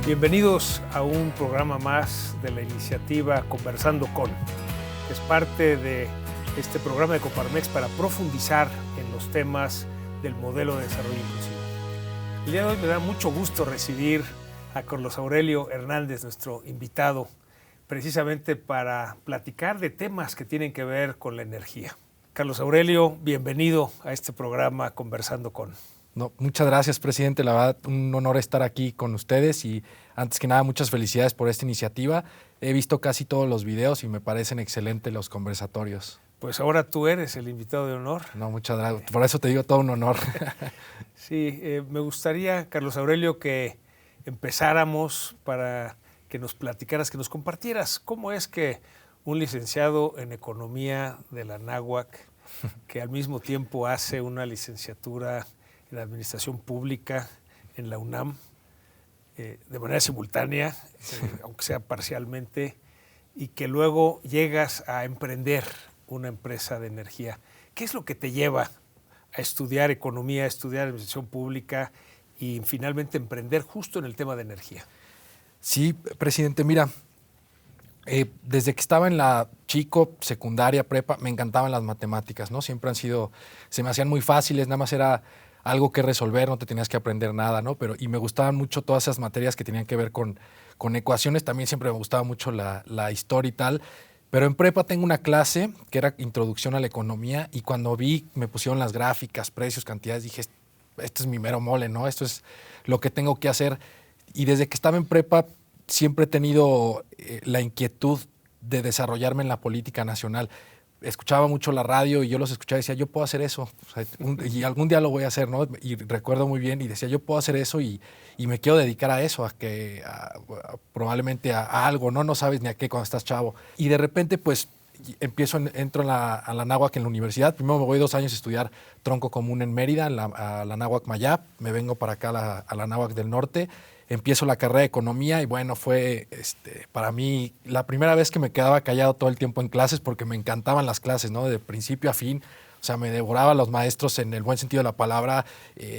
Bienvenidos a un programa más de la iniciativa Conversando Con. Es parte de este programa de Coparmex para profundizar en los temas del modelo de desarrollo inclusivo. El día de hoy me da mucho gusto recibir a Carlos Aurelio Hernández, nuestro invitado, precisamente para platicar de temas que tienen que ver con la energía. Carlos Aurelio, bienvenido a este programa Conversando Con. No, muchas gracias, presidente. La verdad, un honor estar aquí con ustedes y antes que nada, muchas felicidades por esta iniciativa. He visto casi todos los videos y me parecen excelentes los conversatorios. Pues ahora tú eres el invitado de honor. No, muchas gracias. Por eso te digo todo un honor. Sí, me gustaría, Carlos Aurelio, que empezáramos para que nos platicaras, que nos compartieras cómo es que un licenciado en Economía de la Anáhuac, que al mismo tiempo hace una licenciatura en Administración Pública en la UNAM, de manera simultánea, aunque sea parcialmente, y que luego llegas a emprender una empresa de energía. ¿Qué es lo que te lleva a estudiar economía, a estudiar administración pública y finalmente emprender justo en el tema de energía? Sí, presidente, mira, desde que estaba en la secundaria, prepa, me encantaban las matemáticas, ¿no? Siempre se me hacían muy fáciles, nada más era algo que resolver, no te tenías que aprender nada, ¿no? Y me gustaban mucho todas esas materias que tenían que ver con ecuaciones. También siempre me gustaba mucho la historia y tal. Pero en prepa tengo una clase que era Introducción a la Economía y cuando me pusieron las gráficas, precios, cantidades, dije, esto es mi mero mole, ¿no? Esto es lo que tengo que hacer. Y desde que estaba en prepa siempre he tenido la inquietud de desarrollarme en la política nacional. Escuchaba mucho la radio y yo los escuchaba y decía, yo puedo hacer eso, o sea, y algún día lo voy a hacer, ¿no? Y recuerdo muy bien y decía, yo puedo hacer eso y me quiero dedicar a eso, probablemente a algo, ¿no? No sabes ni a qué cuando estás chavo. Y de repente, pues, entro a la Anáhuac en la universidad. Primero me voy 2 años a estudiar tronco común en Mérida, a la Anáhuac Mayap. Me vengo para acá a la Anáhuac del Norte. Empiezo la carrera de Economía y bueno, fue para mí la primera vez que me quedaba callado todo el tiempo en clases porque me encantaban las clases, ¿no? De principio a fin. O sea, me devoraba a los maestros en el buen sentido de la palabra,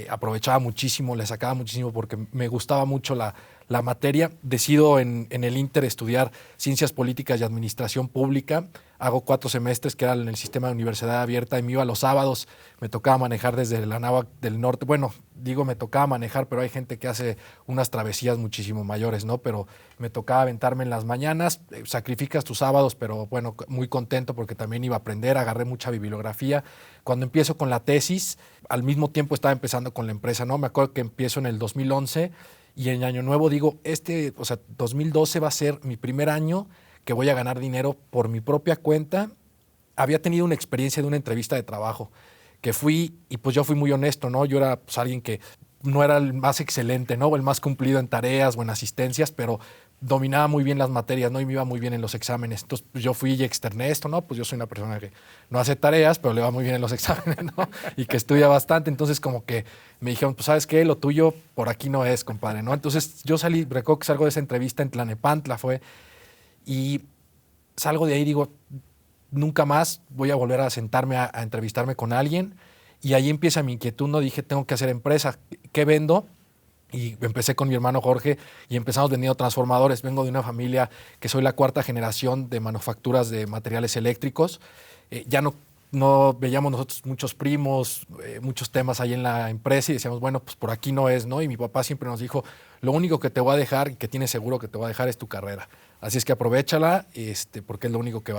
aprovechaba muchísimo, le sacaba muchísimo porque me gustaba mucho la materia. Decido en el Inter estudiar Ciencias Políticas y Administración Pública. Hago 4 semestres que eran en el sistema de universidad abierta y me iba los sábados. Me tocaba manejar desde la Anáhuac del Norte. Bueno, digo me tocaba manejar, pero hay gente que hace unas travesías muchísimo mayores, ¿no? Pero me tocaba aventarme en las mañanas. Sacrificas tus sábados, pero bueno, muy contento porque también iba a aprender. Agarré mucha bibliografía. Cuando empiezo con la tesis, al mismo tiempo estaba empezando con la empresa, ¿no? Me acuerdo que empiezo en el 2011 y en Año Nuevo digo, 2012 va a ser mi primer año que voy a ganar dinero por mi propia cuenta. Había tenido una experiencia de una entrevista de trabajo que fui y pues yo fui muy honesto, ¿no? Yo era pues, alguien que no era el más excelente, ¿no? O el más cumplido en tareas o en asistencias, pero dominaba muy bien las materias, ¿no? Y me iba muy bien en los exámenes. Entonces pues, yo fui y externé esto, ¿no? Pues yo soy una persona que no hace tareas, pero le va muy bien en los exámenes, ¿no? Y que estudia bastante. Entonces como que me dijeron, pues ¿sabes qué? Lo tuyo por aquí no es, compadre, ¿no? Entonces yo recuerdo que salgo de esa entrevista en Tlanepantla y salgo de ahí y digo, nunca más voy a volver a sentarme a entrevistarme con alguien. Y ahí empieza mi inquietud, ¿no? Dije, tengo que hacer empresa. ¿Qué vendo? Y empecé con mi hermano Jorge y empezamos vendiendo transformadores. Vengo de una familia que soy la 4ª generación de manufacturas de materiales eléctricos. Ya no veíamos nosotros muchos primos, muchos temas ahí en la empresa y decíamos, bueno, pues por aquí no es, ¿no? Y mi papá siempre nos dijo, lo único que te voy a dejar y que tienes seguro que te voy a dejar es tu carrera. Así es que aprovéchala, porque es lo único que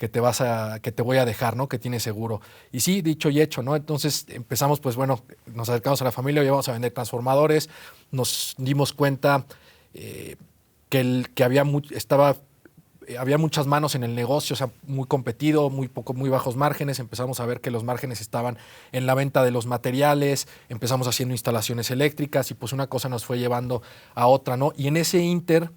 te voy a dejar, ¿no? Que tienes seguro. Y sí, dicho y hecho, ¿no? Entonces empezamos, pues bueno, nos acercamos a la familia, íbamos a vender transformadores, nos dimos cuenta que había muchas manos en el negocio, o sea, muy competido, muy bajos márgenes. Empezamos a ver que los márgenes estaban en la venta de los materiales, empezamos haciendo instalaciones eléctricas y pues una cosa nos fue llevando a otra, ¿no? Y en ese inter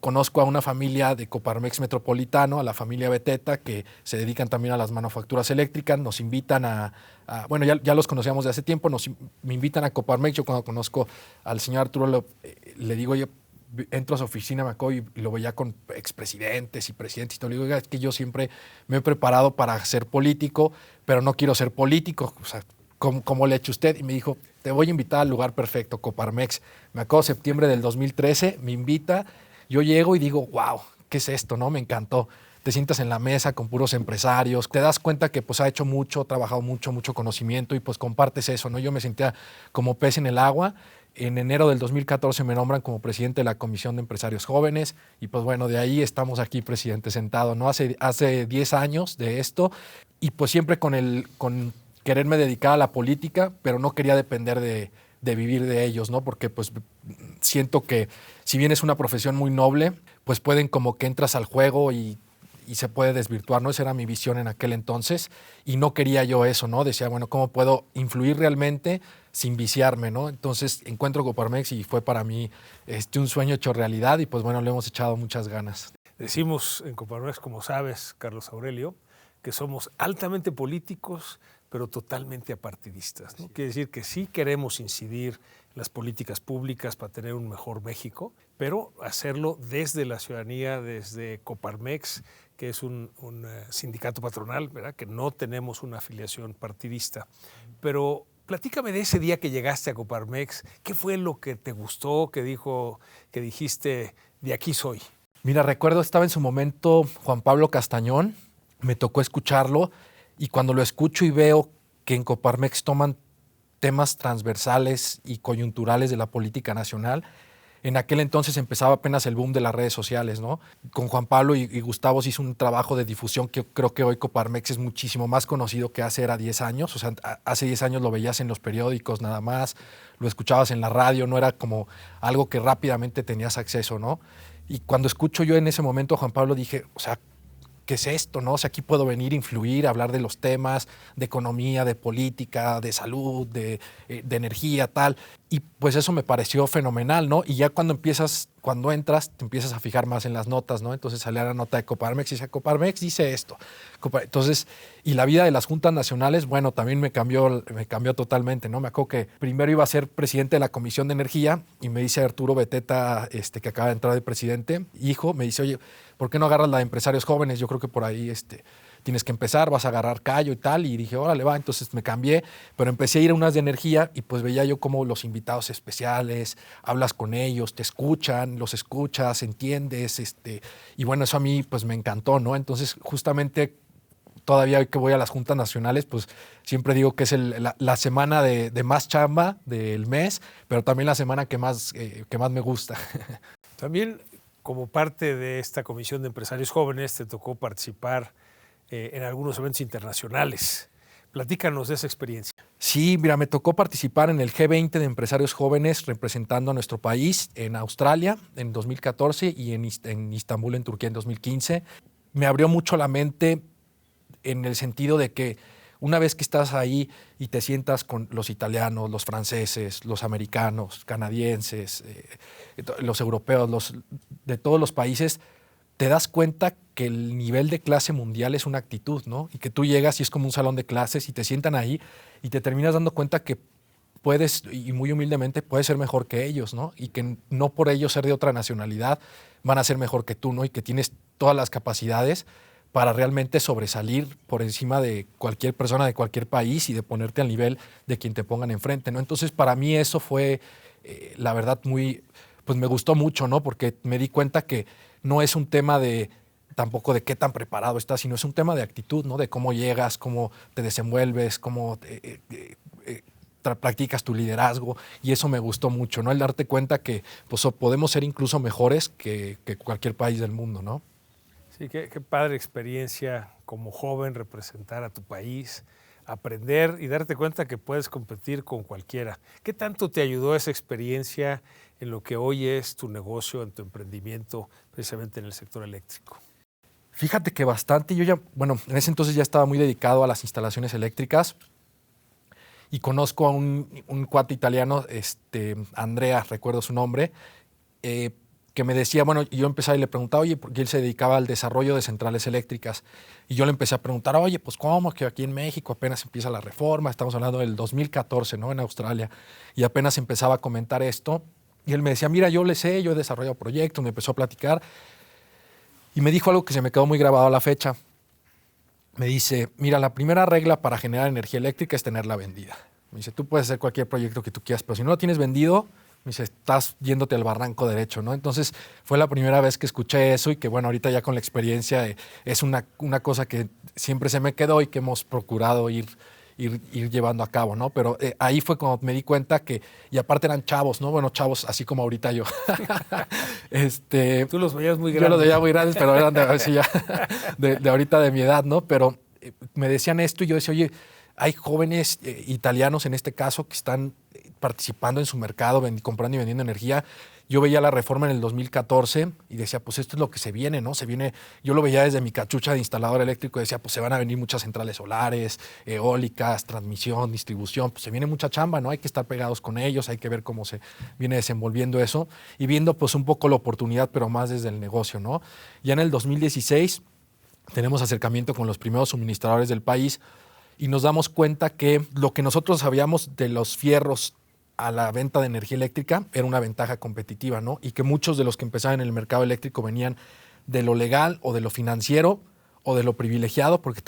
conozco a una familia de Coparmex Metropolitano, a la familia Beteta, que se dedican también a las manufacturas eléctricas. Nos invitan bueno, ya los conocíamos de hace tiempo, me invitan a Coparmex. Yo cuando conozco al señor Arturo le digo, yo entro a su oficina, me acuerdo, y lo veía con expresidentes y presidentes, y todo. Le digo, es que yo siempre me he preparado para ser político, pero no quiero ser político. O sea, ¿cómo le ha hecho usted? Y me dijo, te voy a invitar al lugar perfecto, Coparmex. Me acuerdo, septiembre del 2013, me invita, yo llego y digo, wow, ¿qué es esto? ¿No? Me encantó. Te sientas en la mesa con puros empresarios, te das cuenta que pues ha hecho mucho, ha trabajado mucho conocimiento y pues compartes eso, ¿no? Yo me sentía como pez en el agua. En enero del 2014 me nombran como presidente de la Comisión de Empresarios Jóvenes y pues bueno, de ahí estamos aquí, presidente, sentado, ¿no? Hace 10 años de esto y pues siempre con quererme dedicar a la política, pero no quería depender de vivir de ellos, ¿no? Porque pues siento que si bien es una profesión muy noble, pues pueden como que entras al juego y se puede desvirtuar, ¿no? Esa era mi visión en aquel entonces y no quería yo eso, ¿no? Decía, bueno, ¿cómo puedo influir realmente sin viciarme, ¿no? Entonces encuentro Coparmex y fue para mí un sueño hecho realidad y pues bueno, le hemos echado muchas ganas. Decimos en Coparmex, como sabes, Carlos Aurelio, que somos altamente políticos, pero totalmente apartidistas, ¿no? Quiere decir que sí queremos incidir en las políticas públicas para tener un mejor México, pero hacerlo desde la ciudadanía, desde Coparmex, que es un sindicato patronal, ¿verdad? Que no tenemos una afiliación partidista. Pero platícame de ese día que llegaste a Coparmex. ¿Qué fue lo que te gustó, que dijiste, de aquí soy? Mira, recuerdo, estaba en su momento Juan Pablo Castañón, me tocó escucharlo y cuando lo escucho y veo que en Coparmex toman temas transversales y coyunturales de la política nacional, en aquel entonces empezaba apenas el boom de las redes sociales, ¿no? Con Juan Pablo y Gustavo se hizo un trabajo de difusión que yo creo que hoy Coparmex es muchísimo más conocido que hace era 10 años. O sea, hace 10 años lo veías en los periódicos nada más, lo escuchabas en la radio, no era como algo que rápidamente tenías acceso, ¿no? Y cuando escucho yo en ese momento a Juan Pablo dije, o sea, ¿qué es esto, no? O sea, aquí puedo venir, influir, hablar de los temas de economía, de política, de salud, de energía, tal. Y pues eso me pareció fenomenal, ¿no? Y ya cuando entras, te empiezas a fijar más en las notas, ¿no? Entonces salía la nota de Coparmex y dice, Coparmex dice esto. Entonces, y la vida de las juntas nacionales, bueno, también me cambió totalmente, ¿no? Me acuerdo que primero iba a ser presidente de la Comisión de Energía y me dice Arturo Beteta, que acaba de entrar de presidente, hijo, me dice, oye, ¿por qué no agarras la de empresarios jóvenes? Yo creo que por ahí tienes que empezar, vas a agarrar callo y tal. Y dije, órale, va. Entonces me cambié, pero empecé a ir a unas de energía y pues veía yo como los invitados especiales, hablas con ellos, te escuchan, los escuchas, entiendes. Y bueno, eso a mí pues me encantó, ¿no? Entonces justamente todavía que voy a las juntas nacionales, pues siempre digo que es la semana de más chamba del mes, pero también la semana que más me gusta. También como parte de esta Comisión de Empresarios Jóvenes te tocó participar en algunos eventos internacionales. Platícanos de esa experiencia. Sí, mira, me tocó participar en el G20 de empresarios jóvenes representando a nuestro país en Australia en 2014 y en Istambul, en Turquía, en 2015. Me abrió mucho la mente en el sentido de que una vez que estás ahí y te sientas con los italianos, los franceses, los americanos, canadienses, los europeos, de todos los países, te das cuenta que el nivel de clase mundial es una actitud, ¿no? Y que tú llegas y es como un salón de clases y te sientan ahí y te terminas dando cuenta que puedes, y muy humildemente, puedes ser mejor que ellos, ¿no? Y que no por ellos ser de otra nacionalidad van a ser mejor que tú, ¿no? Y que tienes todas las capacidades para realmente sobresalir por encima de cualquier persona de cualquier país y de ponerte al nivel de quien te pongan enfrente, ¿no? Entonces, para mí eso fue, la verdad, pues me gustó mucho, ¿no? Porque me di cuenta que no es un tema tampoco de qué tan preparado estás, sino es un tema de actitud, ¿no? De cómo llegas, cómo te desenvuelves, cómo practicas tu liderazgo, y eso me gustó mucho, ¿no? El darte cuenta que pues, podemos ser incluso mejores que cualquier país del mundo, ¿no? Sí, qué padre experiencia como joven representar a tu país, aprender y darte cuenta que puedes competir con cualquiera. ¿Qué tanto te ayudó esa experiencia en lo que hoy es tu negocio, en tu emprendimiento, precisamente en el sector eléctrico? Fíjate que bastante. Yo en ese entonces ya estaba muy dedicado a las instalaciones eléctricas y conozco a un cuate italiano, Andrea, recuerdo su nombre, que me decía, y yo empecé y le preguntaba, oye, porque él se dedicaba al desarrollo de centrales eléctricas. Y yo le empecé a preguntar, oye, pues ¿cómo? Que aquí en México apenas empieza la reforma, estamos hablando del 2014, ¿no? En Australia, y apenas empezaba a comentar esto. Y él me decía, mira, yo le sé, yo he desarrollado proyectos, me empezó a platicar. Y me dijo algo que se me quedó muy grabado a la fecha. Me dice, mira, la primera regla para generar energía eléctrica es tenerla vendida. Me dice, tú puedes hacer cualquier proyecto que tú quieras, pero si no lo tienes vendido, me dice, estás yéndote al barranco derecho, ¿no? Entonces fue la primera vez que escuché eso y que bueno, ahorita ya con la experiencia es una cosa que siempre se me quedó y que hemos procurado ir llevando a cabo, ¿no? Pero ahí fue cuando me di cuenta que, y aparte eran chavos, ¿no? Bueno, chavos así como ahorita yo. Tú los veías muy Yo grandes. los veía muy grandes, pero eran de ahorita de mi edad, ¿no? Pero me decían esto y yo decía, oye, hay jóvenes italianos en este caso que están participando en su mercado, comprando y vendiendo energía. Yo veía la reforma en el 2014 y decía, pues esto es lo que se viene, ¿no? Se viene, yo lo veía desde mi cachucha de instalador eléctrico y decía, pues se van a venir muchas centrales solares, eólicas, transmisión, distribución, pues se viene mucha chamba, ¿no? Hay que estar pegados con ellos, hay que ver cómo se viene desenvolviendo eso y viendo pues un poco la oportunidad, pero más desde el negocio, ¿no? Ya en el 2016 tenemos acercamiento con los primeros suministradores del país y nos damos cuenta que lo que nosotros sabíamos de los fierros a la venta de energía eléctrica era una ventaja competitiva, ¿no? Y que muchos de los que empezaban en el mercado eléctrico venían de lo legal o de lo financiero o de lo privilegiado, porque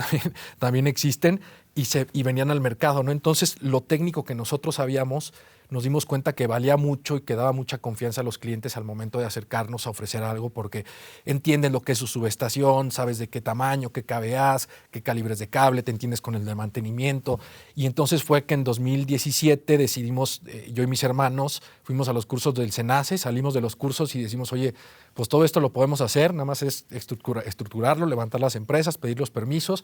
también existen, y venían al mercado, ¿no? Entonces, lo técnico que nosotros sabíamos, nos dimos cuenta que valía mucho y que daba mucha confianza a los clientes al momento de acercarnos a ofrecer algo, porque entienden lo que es su subestación, sabes de qué tamaño, qué KVAs, qué calibres de cable, te entiendes con el de mantenimiento. Y entonces fue que en 2017 decidimos, yo y mis hermanos, fuimos a los cursos del SENACE, salimos de los cursos y decimos, oye, pues todo esto lo podemos hacer, nada más es estructurarlo, levantar las empresas, pedir los permisos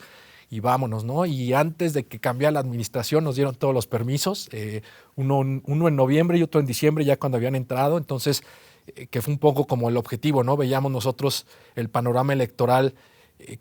y vámonos, ¿no? Y antes de que cambiara la administración nos dieron todos los permisos, uno en noviembre y otro en diciembre, ya cuando habían entrado, entonces, que fue un poco como el objetivo, ¿no? Veíamos nosotros el panorama electoral,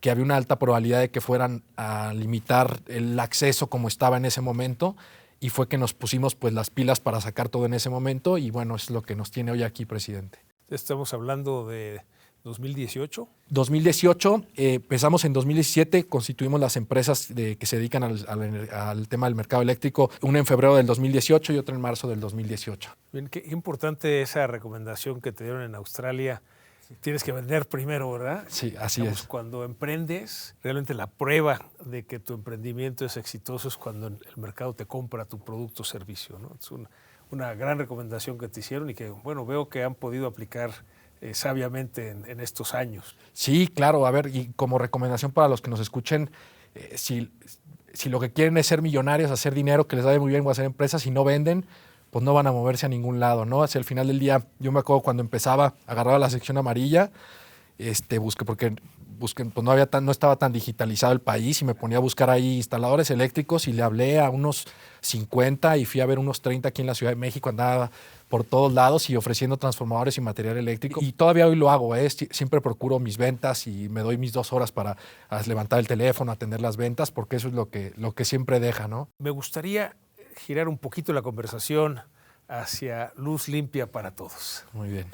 que había una alta probabilidad de que fueran a limitar el acceso como estaba en ese momento, y fue que nos pusimos pues las pilas para sacar todo en ese momento, y bueno, es lo que nos tiene hoy aquí, presidente. Estamos hablando de 2018. 2018, empezamos en 2017, constituimos las empresas que se dedican al tema del mercado eléctrico, una en febrero del 2018 y otra en marzo del 2018. Bien, qué importante esa recomendación que te dieron en Australia. Tienes que vender primero, ¿verdad? Sí, así es. Cuando emprendes, realmente la prueba de que tu emprendimiento es exitoso es cuando el mercado te compra tu producto o servicio, ¿no? Es una gran recomendación que te hicieron y que, bueno, veo que han podido aplicar sabiamente en estos años. Sí, claro. A ver, y como recomendación para los que nos escuchen, si lo que quieren es ser millonarios, hacer dinero, que les vaya muy bien o hacer empresas, si no venden, pues no van a moverse a ningún lado, ¿no? Hacia el final del día, yo me acuerdo cuando empezaba, agarraba la sección amarilla, busqué, pues no estaba tan digitalizado el país y me ponía a buscar ahí instaladores eléctricos y le hablé a unos 50 y fui a ver unos 30 aquí en la Ciudad de México, andaba por todos lados y ofreciendo transformadores y material eléctrico. Y todavía hoy lo hago, siempre procuro mis ventas y me doy mis 2 horas para levantar el teléfono, atender las ventas, porque eso es lo que siempre deja, ¿no? Me gustaría girar un poquito la conversación hacia luz limpia para todos. Muy bien.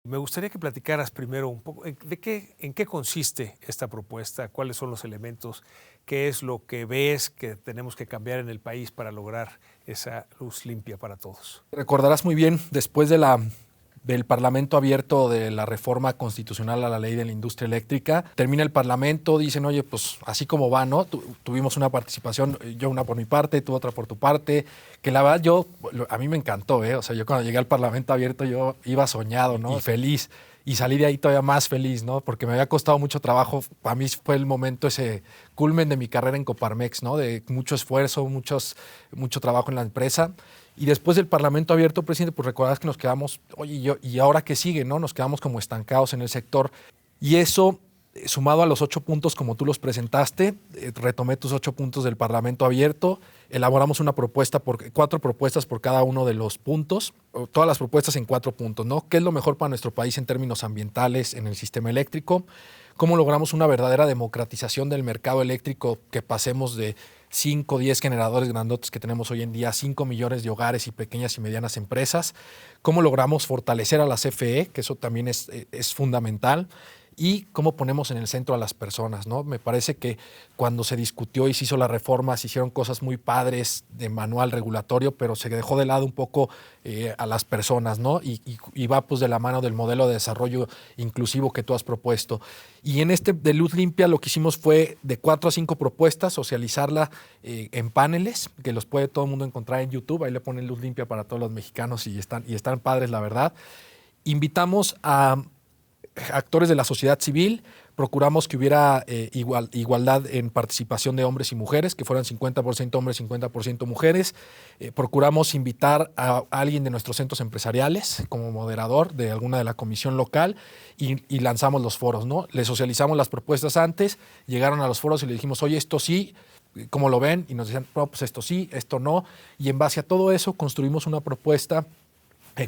Me gustaría que platicaras primero un poco en qué consiste esta propuesta, cuáles son los elementos, qué es lo que ves que tenemos que cambiar en el país para lograr esa luz limpia para todos. Recordarás muy bien, después del Parlamento abierto de la reforma constitucional a la ley de la industria eléctrica, termina el Parlamento, dicen, oye, pues así como va, ¿no? Tuvimos una participación, yo una por mi parte, tú otra por tu parte, que la verdad a mí me encantó, O sea, yo cuando llegué al Parlamento abierto yo iba soñado, ¿no? Y feliz. Y salí de ahí todavía más feliz, ¿no? Porque me había costado mucho trabajo. Para mí fue el momento, ese culmen de mi carrera en Coparmex, ¿no? De mucho esfuerzo, mucho trabajo en la empresa. Y después del Parlamento abierto, presidente, pues recordás que nos quedamos, oye, ¿y ahora qué sigue, no? Nos quedamos como estancados en el sector. Y eso, sumado a los 8 puntos como tú los presentaste, retomé tus 8 puntos del Parlamento abierto, elaboramos 4 propuestas por cada uno de los puntos, todas las propuestas en 4 puntos, ¿no? ¿Qué es lo mejor para nuestro país en términos ambientales en el sistema eléctrico? ¿Cómo logramos una verdadera democratización del mercado eléctrico, que pasemos de 5 o 10 generadores grandotes que tenemos hoy en día, 5 millones de hogares y pequeñas y medianas empresas? ¿Cómo logramos fortalecer a la CFE? Que eso también es fundamental. y cómo ponemos en el centro a las personas, ¿no? Me parece que cuando se discutió y se hizo la reforma, se hicieron cosas muy padres de manual regulatorio, pero se dejó de lado un poco a las personas, ¿no? Y va pues de la mano del modelo de desarrollo inclusivo que tú has propuesto. Y en este de Luz Limpia lo que hicimos fue de 4 a 5 propuestas, socializarla en paneles, que los puede todo el mundo encontrar en YouTube. Ahí le ponen Luz Limpia para todos los mexicanos y están padres, la verdad. Invitamos a actores de la sociedad civil, procuramos que hubiera igualdad en participación de hombres y mujeres, que fueran 50% hombres, 50% mujeres. Procuramos invitar a alguien de nuestros centros empresariales como moderador de alguna de la comisión local y lanzamos los foros, ¿no? Les socializamos las propuestas antes, llegaron a los foros y le dijimos, oye, esto sí, ¿cómo lo ven? Y nos decían, no, pues esto sí, esto no. Y en base a todo eso construimos una propuesta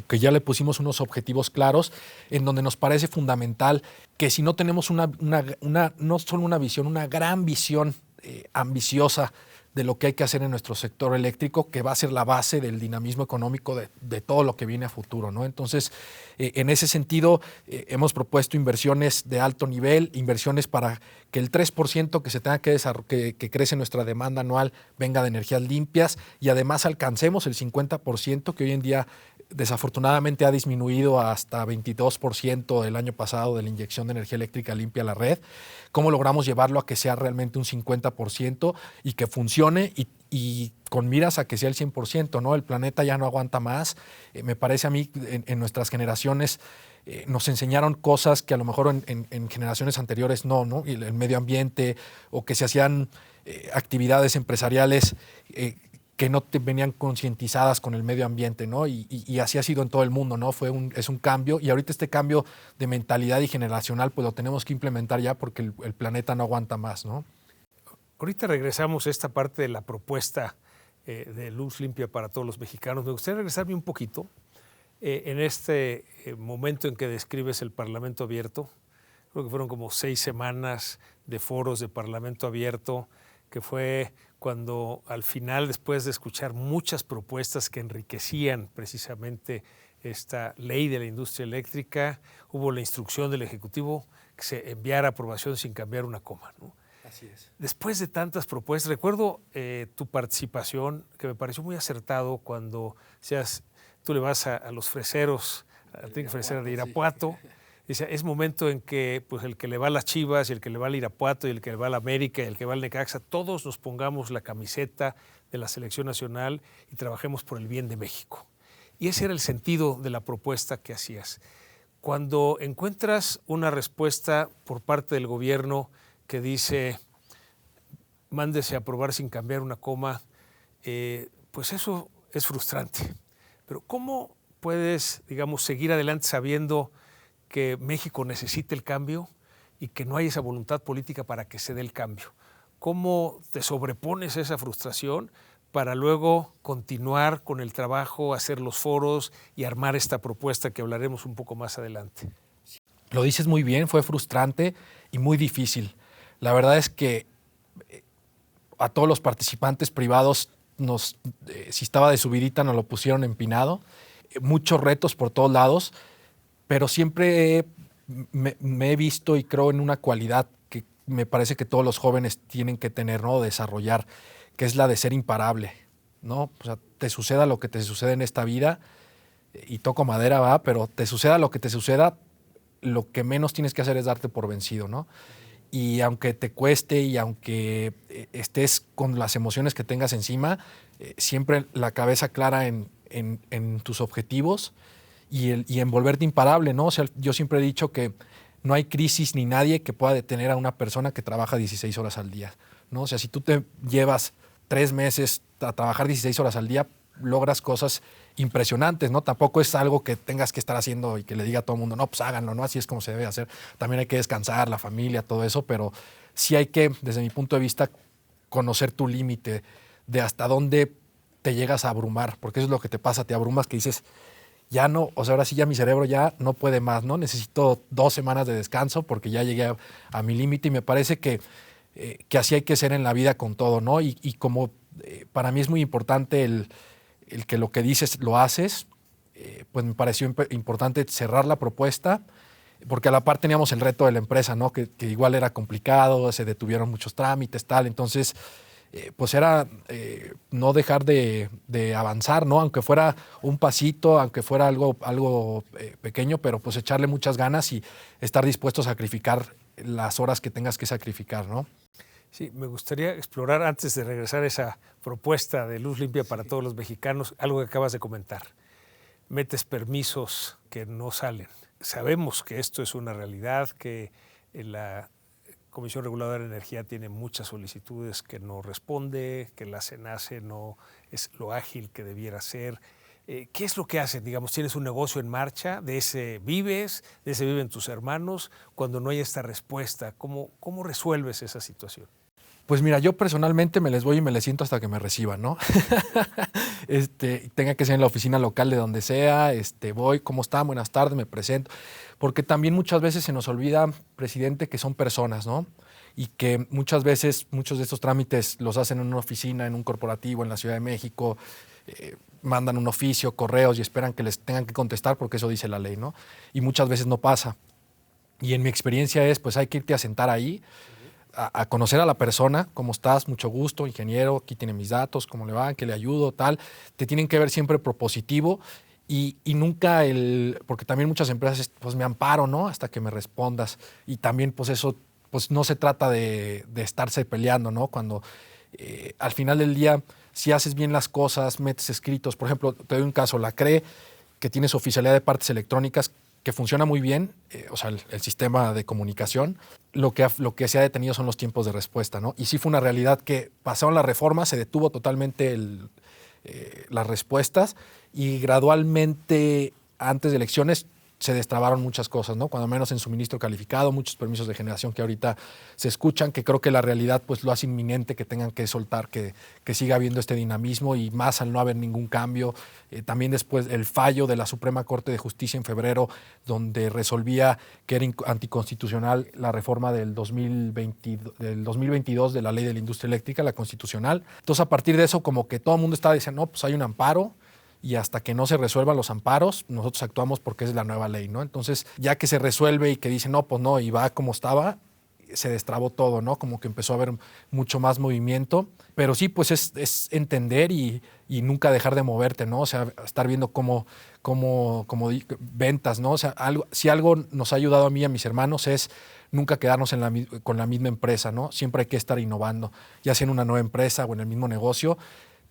que ya le pusimos unos objetivos claros, en donde nos parece fundamental que si no tenemos no solo una visión, una gran visión ambiciosa de lo que hay que hacer en nuestro sector eléctrico, que va a ser la base del dinamismo económico de todo lo que viene a futuro, ¿no? Entonces, en ese sentido, hemos propuesto inversiones de alto nivel, inversiones para que el 3% que se tenga que crece nuestra demanda anual venga de energías limpias y además alcancemos el 50% que hoy en día desafortunadamente ha disminuido hasta 22% el año pasado de la inyección de energía eléctrica limpia a la red. ¿Cómo logramos llevarlo a que sea realmente un 50% y que funcione y con miras a que sea el 100%, ¿no? El planeta ya no aguanta más. Me parece a mí, en nuestras generaciones, nos enseñaron cosas que a lo mejor en generaciones anteriores no, el medio ambiente, o que se hacían actividades empresariales que no venían concientizadas con el medio ambiente, ¿no? Y así ha sido en todo el mundo, ¿no? Es un cambio, y ahorita este cambio de mentalidad y generacional pues lo tenemos que implementar ya porque el planeta no aguanta más, ¿no? Ahorita regresamos a esta parte de la propuesta de Luz Limpia para todos los mexicanos. Me gustaría regresarme un poquito en este momento en que describes el Parlamento abierto. Creo que fueron como 6 semanas de foros de Parlamento abierto, que fue cuando al final, después de escuchar muchas propuestas que enriquecían precisamente esta ley de la industria eléctrica, hubo la instrucción del Ejecutivo que se enviara a aprobación sin cambiar una coma, ¿no? Así es. Después de tantas propuestas, recuerdo tu participación, que me pareció muy acertado cuando tú le vas a los freseros, a la fresera de Irapuato. Sí. Dice, es momento en que pues, el que le va a las Chivas, y el que le va al Irapuato, y el que le va a la América, y el que va al Necaxa, todos nos pongamos la camiseta de la selección nacional y trabajemos por el bien de México. Y ese era el sentido de la propuesta que hacías. Cuando encuentras una respuesta por parte del gobierno que dice, mándese a aprobar sin cambiar una coma, pues eso es frustrante. Pero ¿cómo puedes, digamos, seguir adelante sabiendo que México necesita el cambio y que no hay esa voluntad política para que se dé el cambio? ¿Cómo te sobrepones a esa frustración para luego continuar con el trabajo, hacer los foros y armar esta propuesta que hablaremos un poco más adelante? Lo dices muy bien, fue frustrante y muy difícil. La verdad es que a todos los participantes privados, si estaba de subidita, nos lo pusieron empinado. Muchos retos por todos lados, pero siempre me he visto y creo en una cualidad que me parece que todos los jóvenes tienen que tener, ¿no? Desarrollar, que es la de ser imparable, ¿no? O sea, te suceda lo que te sucede en esta vida, y toco madera, va, pero te suceda lo que te suceda, lo que menos tienes que hacer es darte por vencido, ¿no? Y aunque te cueste y aunque estés con las emociones que tengas encima, siempre la cabeza clara en tus objetivos y en volverte imparable, ¿no? O sea, yo siempre he dicho que no hay crisis ni nadie que pueda detener a una persona que trabaja 16 horas al día, ¿no? O sea, si tú te llevas 3 meses a trabajar 16 horas al día, logras cosas impresionantes, ¿no? Tampoco es algo que tengas que estar haciendo y que le diga a todo el mundo, no, pues háganlo, ¿no? Así es como se debe hacer. También hay que descansar, la familia, todo eso, pero sí hay que, desde mi punto de vista, conocer tu límite de hasta dónde te llegas a abrumar, porque eso es lo que te pasa, te abrumas, que dices, ya no, o sea, ahora sí ya mi cerebro ya no puede más, ¿no? Necesito 2 semanas de descanso porque ya llegué a mi límite, y me parece que así hay que ser en la vida con todo, ¿no? Y como para mí es muy importante el que lo que dices lo haces, pues me pareció importante cerrar la propuesta, porque a la par teníamos el reto de la empresa, ¿no? Que igual era complicado, se detuvieron muchos trámites, tal. Entonces, pues era no dejar de avanzar, ¿no? Aunque fuera un pasito, aunque fuera algo pequeño, pero pues echarle muchas ganas y estar dispuesto a sacrificar las horas que tengas que sacrificar, ¿no? Sí, me gustaría explorar, antes de regresar a esa propuesta de luz limpia para todos los mexicanos, algo que acabas de comentar. Metes permisos que no salen. Sabemos que esto es una realidad, que la Comisión Reguladora de Energía tiene muchas solicitudes que no responde, que la CENACE no es lo ágil que debiera ser. ¿Qué es lo que hacen? Digamos, tienes un negocio en marcha, de ese viven tus hermanos. Cuando no hay esta respuesta, ¿cómo resuelves esa situación? Pues mira, yo personalmente me les voy y me les siento hasta que me reciban, ¿no? Tenga que ser en la oficina local de donde sea, voy, ¿cómo están? Buenas tardes, me presento. Porque también muchas veces se nos olvida, presidente, que son personas, ¿no? Y que muchas veces muchos de estos trámites los hacen en una oficina, en un corporativo, en la Ciudad de México, mandan un oficio, correos y esperan que les tengan que contestar porque eso dice la ley, ¿no? Y muchas veces no pasa. Y en mi experiencia es, pues hay que irte a sentar ahí, a conocer a la persona, cómo estás, mucho gusto, ingeniero, aquí tiene mis datos, cómo le va, qué le ayudo, tal. Te tienen que ver siempre propositivo y nunca porque también muchas empresas, pues me amparo, ¿no? Hasta que me respondas. Y también, pues eso, pues no se trata de estarse peleando, ¿no? Cuando al final del día, si haces bien las cosas, metes escritos, por ejemplo, te doy un caso, la CRE, que tiene su oficialidad de partes electrónicas, que funciona muy bien, o sea, el sistema de comunicación, lo que se ha detenido son los tiempos de respuesta, ¿no? Y sí fue una realidad que pasaron las reformas, se detuvo totalmente las respuestas y gradualmente, antes de elecciones, se destrabaron muchas cosas, ¿no? Cuando menos en suministro calificado, muchos permisos de generación que ahorita se escuchan, que creo que la realidad pues lo hace inminente que tengan que soltar, que siga habiendo este dinamismo y más al no haber ningún cambio. También después el fallo de la Suprema Corte de Justicia en febrero, donde resolvía que era anticonstitucional la reforma del 2022 de la Ley de la Industria Eléctrica, la constitucional. Entonces, a partir de eso, como que todo el mundo estaba diciendo, no, pues hay un amparo, y hasta que no se resuelvan los amparos, nosotros actuamos porque es la nueva ley, ¿no? Entonces, ya que se resuelve y que dicen, no, pues no, y va como estaba, se destrabó todo, ¿no? Como que empezó a haber mucho más movimiento. Pero sí, pues es entender y nunca dejar de moverte, ¿no? O sea, estar viendo cómo ventas, ¿no? O sea, si algo nos ha ayudado a mí y a mis hermanos es nunca quedarnos con la misma empresa, ¿no? Siempre hay que estar innovando, ya sea en una nueva empresa o en el mismo negocio.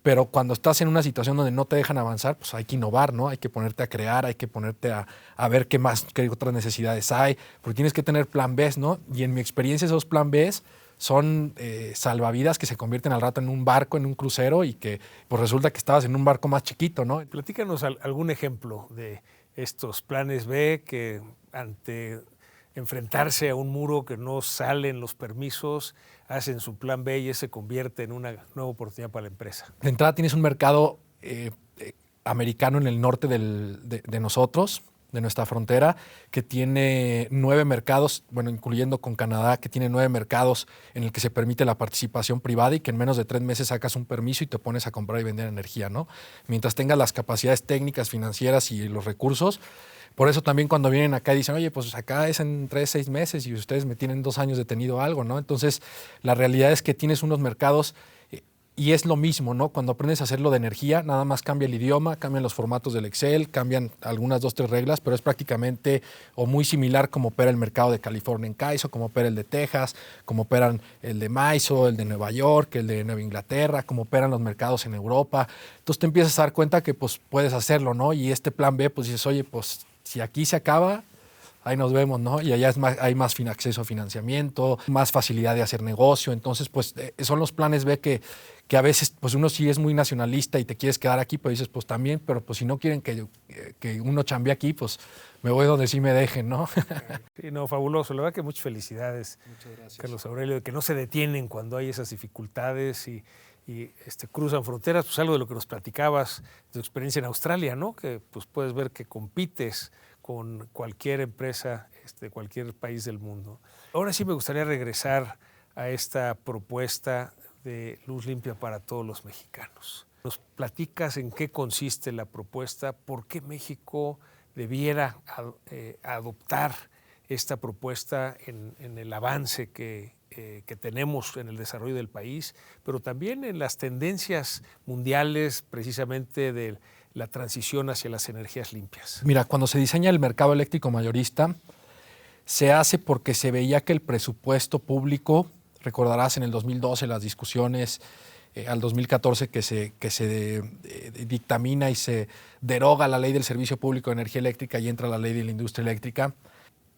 Pero cuando estás en una situación donde no te dejan avanzar, pues hay que innovar, ¿no? Hay que ponerte a crear, hay que ponerte a ver qué otras necesidades hay, porque tienes que tener plan B, ¿no? Y en mi experiencia esos plan B son salvavidas que se convierten al rato en un barco, en un crucero y que pues resulta que estabas en un barco más chiquito, ¿no? Platícanos algún ejemplo de estos planes B que ante enfrentarse a un muro que no salen los permisos, hacen su plan B y ese se convierte en una nueva oportunidad para la empresa. De entrada tienes un mercado americano en el norte de nosotros, de nuestra frontera, que tiene 9 mercados, bueno, incluyendo con Canadá, que tiene 9 mercados en el que se permite la participación privada y que en menos de 3 meses sacas un permiso y te pones a comprar y vender energía, ¿no? Mientras tengas las capacidades técnicas, financieras y los recursos. Por eso también cuando vienen acá y dicen, oye, pues acá es en 3, 6 meses y ustedes me tienen 2 años detenido algo, ¿no? Entonces, la realidad es que tienes unos mercados y es lo mismo, ¿no? Cuando aprendes a hacerlo de energía, nada más cambia el idioma, cambian los formatos del Excel, cambian algunas 2, 3 reglas, pero es prácticamente o muy similar como opera el mercado de California en CAISO, como opera el de Texas, como operan el de MISO, el de Nueva York, el de Nueva Inglaterra, como operan los mercados en Europa. Entonces te empiezas a dar cuenta que pues puedes hacerlo, ¿no? Y este plan B, pues dices, oye, pues si aquí se acaba, ahí nos vemos, ¿no? Y allá hay más acceso a financiamiento, más facilidad de hacer negocio. Entonces, pues son los planes B que a veces, pues uno sí es muy nacionalista y te quieres quedar aquí, pero dices, pues también, pero pues si no quieren que uno chambee aquí, pues me voy donde sí me dejen, ¿no? Sí, no, fabuloso. La verdad que muchas felicidades, Carlos Aurelio, de que no se detienen cuando hay esas dificultades y cruzan fronteras. Pues algo de lo que nos platicabas, de tu experiencia en Australia, ¿no? Que pues puedes ver que compites con cualquier empresa de cualquier país del mundo. Ahora sí me gustaría regresar a esta propuesta de luz limpia para todos los mexicanos. ¿Nos platicas en qué consiste la propuesta? ¿Por qué México debiera adoptar esta propuesta en el avance que tenemos en el desarrollo del país, pero también en las tendencias mundiales precisamente de la transición hacia las energías limpias? Mira, cuando se diseña el mercado eléctrico mayorista, se hace porque se veía que el presupuesto público, recordarás en el 2012 las discusiones, al 2014 que se dictamina y se deroga la ley del Servicio Público de Energía Eléctrica y entra la ley de la industria eléctrica,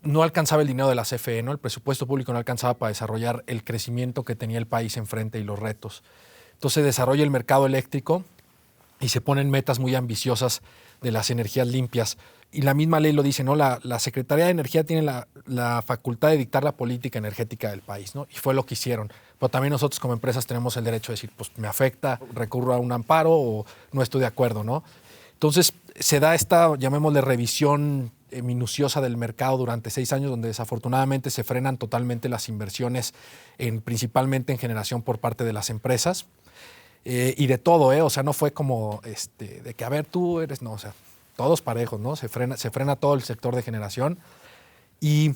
no alcanzaba el dinero de la CFE, ¿no? El presupuesto público no alcanzaba para desarrollar el crecimiento que tenía el país enfrente y los retos. Entonces se desarrolla el mercado eléctrico y se ponen metas muy ambiciosas de las energías limpias. Y la misma ley lo dice, ¿no? La Secretaría de Energía tiene la facultad de dictar la política energética del país, ¿no? Y fue lo que hicieron. Pero también nosotros como empresas tenemos el derecho de decir, pues me afecta, recurro a un amparo o no estoy de acuerdo, ¿no? Entonces se da esta, llamémosle, revisión minuciosa del mercado durante 6 años, donde desafortunadamente se frenan totalmente las inversiones, principalmente en generación por parte de las empresas. Y de todo, o sea, no fue como de que, a ver, tú eres, no, o sea, todos parejos, ¿no? Se frena todo el sector de generación. Y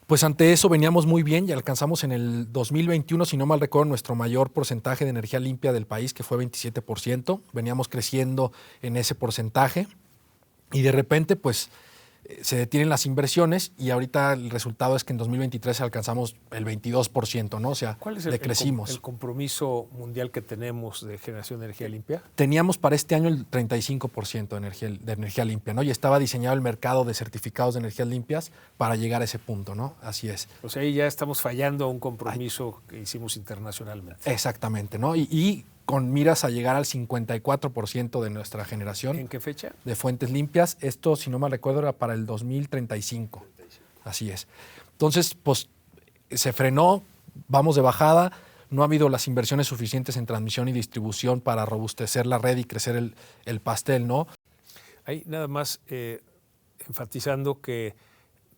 pues ante eso veníamos muy bien y alcanzamos en el 2021, si no mal recuerdo, nuestro mayor porcentaje de energía limpia del país, que fue 27%. Veníamos creciendo en ese porcentaje y de repente, pues, se detienen las inversiones y ahorita el resultado es que en 2023 alcanzamos el 22%, ¿no? O sea, ¿cuál es decrecimos. el compromiso mundial que tenemos de generación de energía limpia? Teníamos para este año el 35% de energía limpia, ¿no? Y estaba diseñado el mercado de certificados de energías limpias para llegar a ese punto, ¿no? Así es. O sea, ahí ya estamos fallando a un compromiso que hicimos internacionalmente. Exactamente, ¿no? Y con miras a llegar al 54% de nuestra generación. ¿En qué fecha? De fuentes limpias. Esto, si no me recuerdo, era para el 2035. Así es. Entonces, pues, se frenó, vamos de bajada. No ha habido las inversiones suficientes en transmisión y distribución para robustecer la red y crecer el pastel, ¿no? Ahí nada más enfatizando que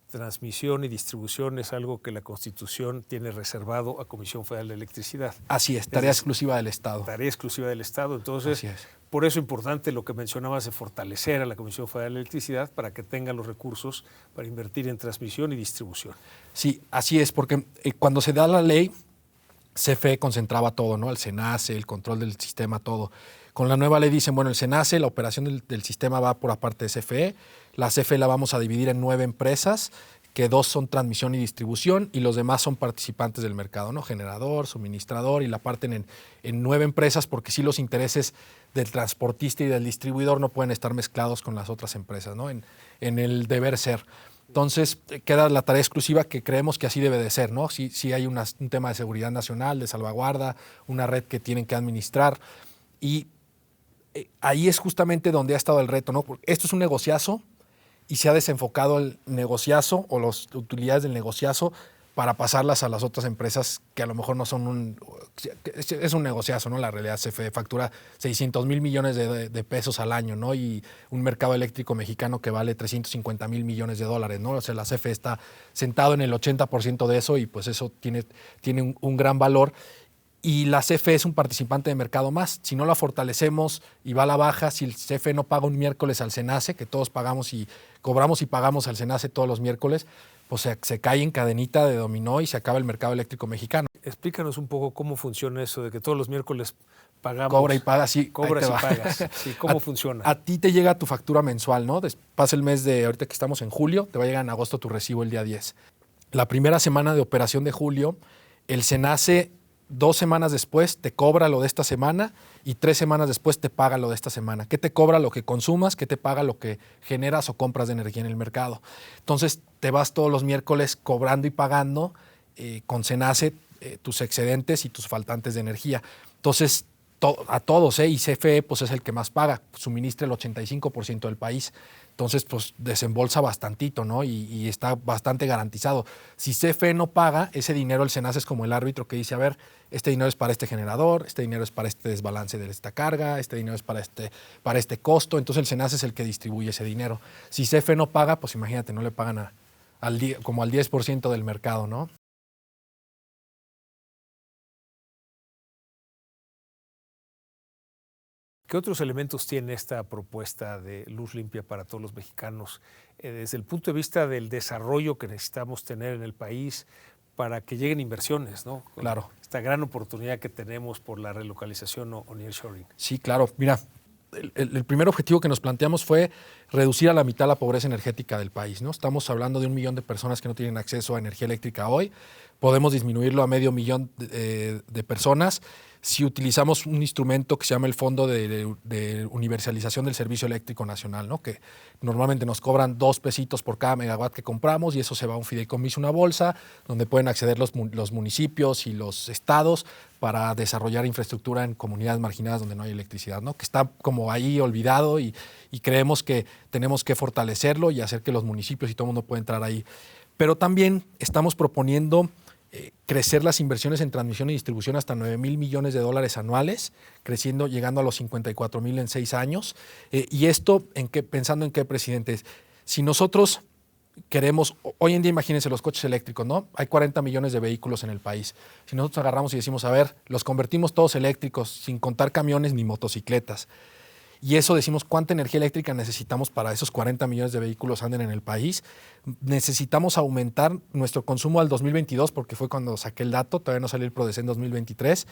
transmisión y distribución es algo que la Constitución tiene reservado a Comisión Federal de Electricidad. Así es, tarea exclusiva del Estado. Tarea exclusiva del Estado. Entonces, por eso es importante lo que mencionabas de fortalecer a la Comisión Federal de Electricidad para que tenga los recursos para invertir en transmisión y distribución. Sí, así es, porque cuando se da la ley, CFE concentraba todo, ¿no? El SENACE, el control del sistema, todo. Con la nueva ley dicen, bueno, el SENACE, la operación del sistema va por aparte de CFE. La CFE la vamos a dividir en 9 empresas, que 2 son transmisión y distribución y los demás son participantes del mercado, ¿no? Generador, suministrador, y la parten en 9 empresas porque sí los intereses del transportista y del distribuidor no pueden estar mezclados con las otras empresas, ¿no? En el deber ser. Entonces, queda la tarea exclusiva que creemos que así debe de ser, ¿no? Sí hay un tema de seguridad nacional, de salvaguarda, una red que tienen que administrar y ahí es justamente donde ha estado el reto, ¿no? Porque esto es un negociazo y se ha desenfocado el negociazo o las utilidades del negociazo para pasarlas a las otras empresas que a lo mejor no son es un negociazo, ¿no? La realidad, CFE factura 600,000 millones de pesos al año, ¿no? Y un mercado eléctrico mexicano que vale 350,000 millones de dólares, ¿no? O sea, la CFE está sentado en el 80% de eso y pues eso tiene un gran valor. Y la CFE es un participante de mercado más. Si no la fortalecemos y va a la baja, si el CFE no paga un miércoles al SENACE, que todos pagamos y cobramos y pagamos al SENACE todos los miércoles, pues se cae en cadenita de dominó y se acaba el mercado eléctrico mexicano. Explícanos un poco cómo funciona eso de que todos los miércoles pagamos. Cobra y paga, sí. Cobras y pagas. Sí, ¿cómo funciona? A ti te llega tu factura mensual, ¿no? Pasa el mes de, ahorita que estamos en julio, te va a llegar en agosto tu recibo el día 10. La primera semana de operación de julio, el SENACE 2 semanas después te cobra lo de esta semana y 3 semanas después te paga lo de esta semana. ¿Qué te cobra lo que consumas? ¿Qué te paga lo que generas o compras de energía en el mercado? Entonces te vas todos los miércoles cobrando y pagando con SENACE tus excedentes y tus faltantes de energía. Entonces a todos, y CFE pues es el que más paga, suministra el 85% del país. Entonces, pues desembolsa bastantito, ¿no? Y está bastante garantizado. Si CFE no paga, ese dinero el SENACE es como el árbitro que dice, a ver, este dinero es para este generador, este dinero es para este desbalance de esta carga, este dinero es para este costo. Entonces, el SENACE es el que distribuye ese dinero. Si CFE no paga, pues imagínate, no le pagan como al 10% del mercado, ¿no? ¿Qué otros elementos tiene esta propuesta de luz limpia para todos los mexicanos desde el punto de vista del desarrollo que necesitamos tener en el país para que lleguen inversiones, ¿no? Claro. Esta gran oportunidad que tenemos por la relocalización o nearshoring. Sí, claro. Mira, el primer objetivo que nos planteamos fue reducir a la mitad la pobreza energética del país, ¿no? Estamos hablando de 1 millón de personas que no tienen acceso a energía eléctrica hoy. Podemos disminuirlo a 500,000 de personas si utilizamos un instrumento que se llama el Fondo de Universalización del Servicio Eléctrico Nacional, ¿no? Que normalmente nos cobran 2 pesitos por cada megawatt que compramos y eso se va a un fideicomiso, una bolsa, donde pueden acceder los municipios y los estados para desarrollar infraestructura en comunidades marginadas donde no hay electricidad, ¿no? Que está como ahí olvidado y creemos que tenemos que fortalecerlo y hacer que los municipios y todo el mundo pueda entrar ahí. Pero también estamos proponiendo crecer las inversiones en transmisión y distribución hasta 9,000 millones de dólares anuales, creciendo, llegando a los 54,000 en 6 años. Y esto, pensando en qué, presidente, si nosotros queremos, hoy en día imagínense los coches eléctricos, ¿no? Hay 40 millones de vehículos en el país. Si nosotros agarramos y decimos, a ver, los convertimos todos eléctricos, sin contar camiones ni motocicletas, y eso decimos cuánta energía eléctrica necesitamos para esos 40 millones de vehículos anden en el país. Necesitamos aumentar nuestro consumo al 2022, porque fue cuando saqué el dato, todavía no salió el PRODECE en 2023.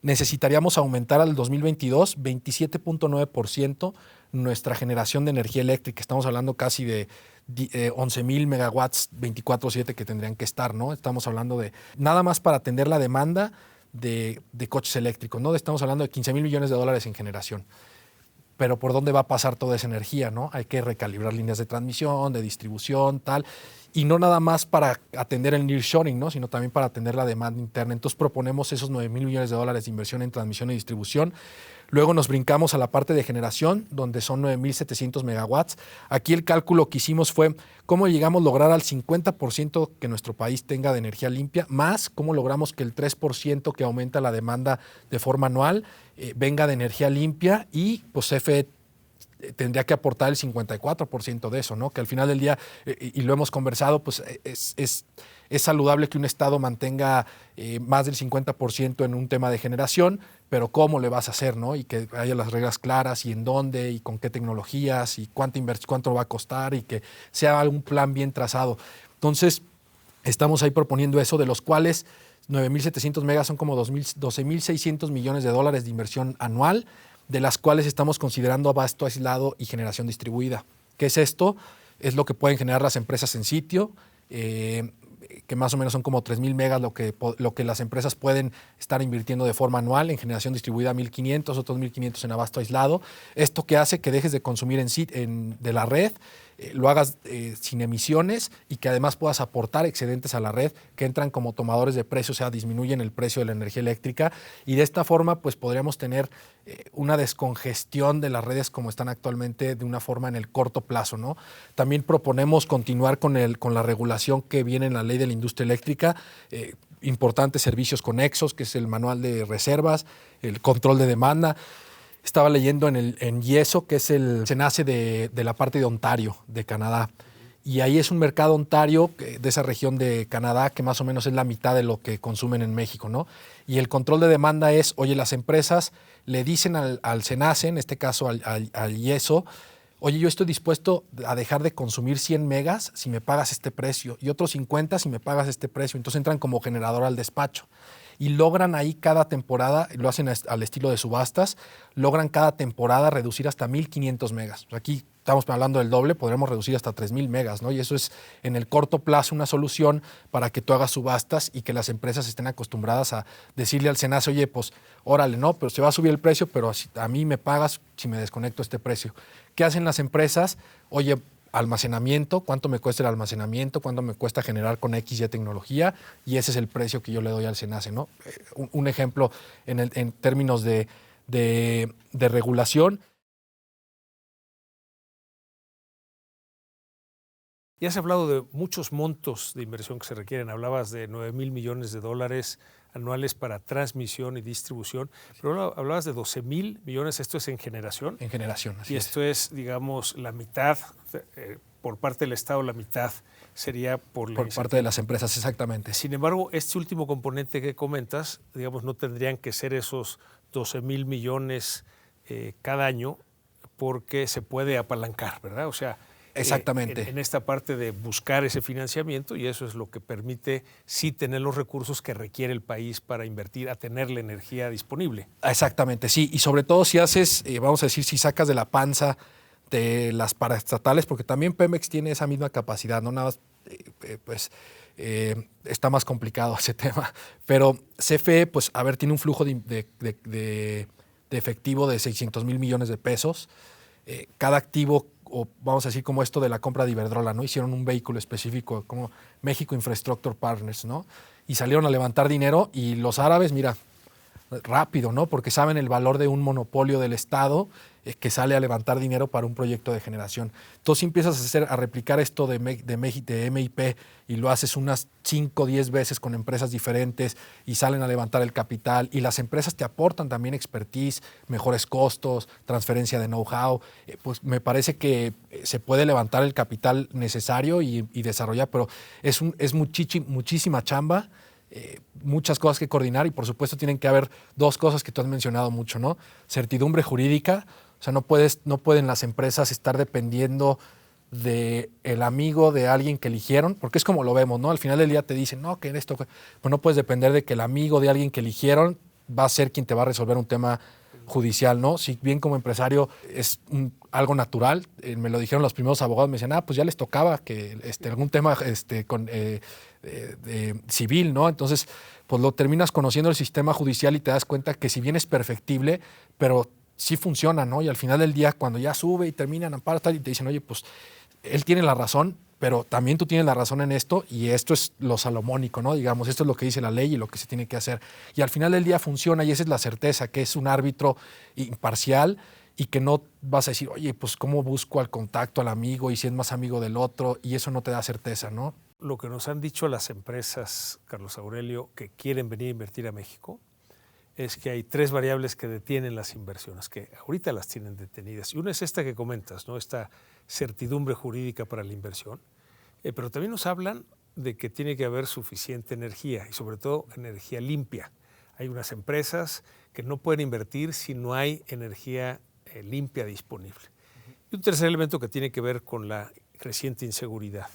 Necesitaríamos aumentar al 2022 27.9% nuestra generación de energía eléctrica. Estamos hablando casi de 11,000 megawatts 24/7 que tendrían que estar, ¿no? Estamos hablando de nada más para atender la demanda de coches eléctricos, ¿no? Estamos hablando de 15,000 millones de dólares en generación. Pero ¿por dónde va a pasar toda esa energía, no? Hay que recalibrar líneas de transmisión, de distribución, tal. Y no nada más para atender el nearshoring, ¿no? Sino también para atender la demanda interna. Entonces proponemos esos 9,000 millones de dólares de inversión en transmisión y distribución. Luego nos brincamos a la parte de generación, donde son 9,700 megawatts. Aquí el cálculo que hicimos fue cómo llegamos a lograr al 50% que nuestro país tenga de energía limpia, más cómo logramos que el 3% que aumenta la demanda de forma anual venga de energía limpia y pues CFE tendría que aportar el 54% de eso, ¿no? Que al final del día, y lo hemos conversado, pues es saludable que un Estado mantenga más del 50% en un tema de generación, pero ¿cómo le vas a hacer, no? Y que haya las reglas claras y en dónde y con qué tecnologías y cuánto va a costar y que sea algún plan bien trazado. Entonces, estamos ahí proponiendo eso, de los cuales 9,700 megas son como 12,600 millones de dólares de inversión anual, de las cuales estamos considerando abasto aislado y generación distribuida. ¿Qué es esto? Es lo que pueden generar las empresas en sitio, que más o menos son como 3,000 megas lo que las empresas pueden estar invirtiendo de forma anual. En generación distribuida 1,500, otros 1,500 en abasto aislado. Esto que hace que dejes de consumir de la red, lo hagas sin emisiones y que además puedas aportar excedentes a la red que entran como tomadores de precio, o sea, disminuyen el precio de la energía eléctrica, y de esta forma pues podríamos tener una descongestión de las redes como están actualmente de una forma en el corto plazo, ¿no? También proponemos continuar con la regulación que viene en la ley de la industria eléctrica, importantes servicios conexos, que es el manual de reservas, el control de demanda. Estaba leyendo en YESO, que es se nace de la parte de Ontario, de Canadá. Y ahí es un mercado Ontario de esa región de Canadá que más o menos es la mitad de lo que consumen en México, ¿no? Y el control de demanda es, oye, las empresas le dicen al SENACE, en este caso al YESO, oye, yo estoy dispuesto a dejar de consumir 100 megas si me pagas este precio y otros 50 si me pagas este precio. Entonces entran como generador al despacho. Y logran ahí cada temporada, lo hacen al estilo de subastas, logran cada temporada reducir hasta 1,500 megas. Aquí estamos hablando del doble, podremos reducir hasta 3,000 megas, ¿no? Y eso es en el corto plazo una solución para que tú hagas subastas y que las empresas estén acostumbradas a decirle al SENACE, oye, pues órale, no, pero se va a subir el precio, pero a mí me pagas si me desconecto este precio. ¿Qué hacen las empresas? Oye, almacenamiento, cuánto me cuesta el almacenamiento, cuánto me cuesta generar con X y tecnología, y ese es el precio que yo le doy al SENACE, ¿no? Un ejemplo en términos de regulación. Ya has hablado de muchos montos de inversión que se requieren. Hablabas de 9,000 millones de dólares anuales para transmisión y distribución, pero hablabas de 12,000 millones, esto es en generación. En generación, así y esto es, digamos, la mitad, por parte del Estado, la mitad sería por parte de las empresas, exactamente. Sin embargo, este último componente que comentas, digamos, no tendrían que ser esos 12,000 millones cada año porque se puede apalancar, ¿verdad? O sea, exactamente. En esta parte de buscar ese financiamiento, y eso es lo que permite sí tener los recursos que requiere el país para invertir, a tener la energía disponible. Exactamente, sí. Y sobre todo si haces, vamos a decir, si sacas de la panza de las paraestatales, porque también Pemex tiene esa misma capacidad, no nada más, está más complicado ese tema. Pero CFE, pues, a ver, tiene un flujo de efectivo de 600,000 millones de pesos. Cada activo, o vamos a decir como esto de la compra de Iberdrola, ¿no? Hicieron un vehículo específico como México Infrastructure Partners, ¿no? Y salieron a levantar dinero y los árabes, mira, rápido, ¿no? Porque saben el valor de un monopolio del Estado que sale a levantar dinero para un proyecto de generación. Entonces empiezas a replicar esto de MIP y lo haces unas 5 o 10 veces con empresas diferentes y salen a levantar el capital y las empresas te aportan también expertise, mejores costos, transferencia de know-how. Pues me parece que se puede levantar el capital necesario y desarrollar, pero es muchísima chamba. Muchas cosas que coordinar y por supuesto tienen que haber dos cosas que tú has mencionado mucho, ¿no? Certidumbre jurídica, o sea, no pueden las empresas estar dependiendo del amigo de alguien que eligieron, porque es como lo vemos, ¿no? Al final del día te dicen, no, que en esto, pues no puedes depender de que el amigo de alguien que eligieron va a ser quien te va a resolver un tema judicial, ¿no? Si bien como empresario es algo natural, me lo dijeron los primeros abogados, me decían, pues ya les tocaba que algún tema civil, ¿no? Entonces, pues lo terminas conociendo el sistema judicial y te das cuenta que si bien es perfectible, pero sí funciona, ¿no? Y al final del día, cuando ya sube y terminan amparo y te dicen, oye, pues él tiene la razón, pero también tú tienes la razón en esto y esto es lo salomónico, ¿no? Digamos, esto es lo que dice la ley y lo que se tiene que hacer. Y al final del día funciona y esa es la certeza, que es un árbitro imparcial y que no vas a decir, oye, pues cómo busco al contacto, al amigo y si es más amigo del otro y eso no te da certeza, ¿no? Lo que nos han dicho las empresas, Carlos Aurelio, que quieren venir a invertir a México, es que hay 3 variables que detienen las inversiones, que ahorita las tienen detenidas. Y una es esta que comentas, ¿no? Esta certidumbre jurídica para la inversión. Pero también nos hablan de que tiene que haber suficiente energía y sobre todo energía limpia. Hay unas empresas que no pueden invertir si no hay energía limpia disponible. Y un tercer elemento que tiene que ver con la creciente inseguridad.